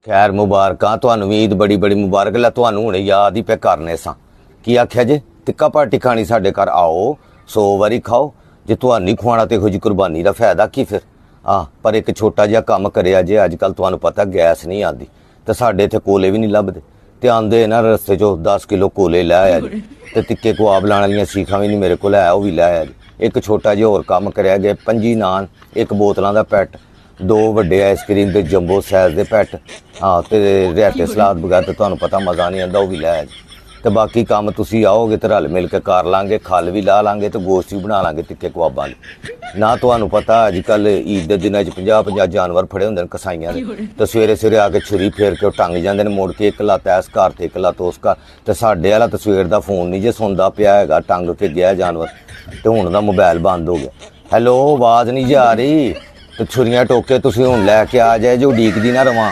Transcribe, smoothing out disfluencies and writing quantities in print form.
खैर मुबारकां तुहानू भी ईद बड़ी बड़ी मुबारक ला तुहानू हुणे याद ही पे करने सा की आख्या जे टिक्का पार्टी खानी साडे घर आओ 100 वारी खाओ जे तुहानू नहीं खुआना तो इहो जी कुर्बानी का फायदा की फिर पर एक छोटा जिहा काम करिया जे अजकल तुहानू पता गैस नहीं आती तो साडे इत्थे कोले भी नहीं लभदे ते आंदे ना रस्ते चो 10 किलो कोले लै आया जी ते टिक्के कबाब लाने वालियां सीखां भी नहीं मेरे को है वो भी लै आया जी एक छोटा जिहा होर काम करिया गया 25 नान एक बोतलों का पैट 2 वड्डे आइसक्रीम के जंबो साइज के पैट तो रायते सलाद बगैर तो तुहानू पता मज़ा नहीं आता वो भी लै आया जी तो बाकी काम तुसी आओगे तो रल मिल के कर लांगे खल भी ला लांगे तो गोश्त भी बना लांगे टिक्के कबाबां दी ना तुहानू पता अजकल ईद के दिनों 50-50 जानवर फड़े होंदे ने कसाइयां दे तो सवेरे सवेरे आके छुरी फेर के टंग जांदे ने मुड़ के एक लत्त इस घर ते एक लत्त उस घर तो साडे वाला तो सवेर दा फोन नहीं जे सुनदा पिया हैगा टंग के गया जानवर तो हुण दा मोबाइल बंद हो गया हैलो आवाज़ नहीं जा रही तो छुरियां टोके तुसीं हुण लैके आ जाए जो उडीकदी ना रवां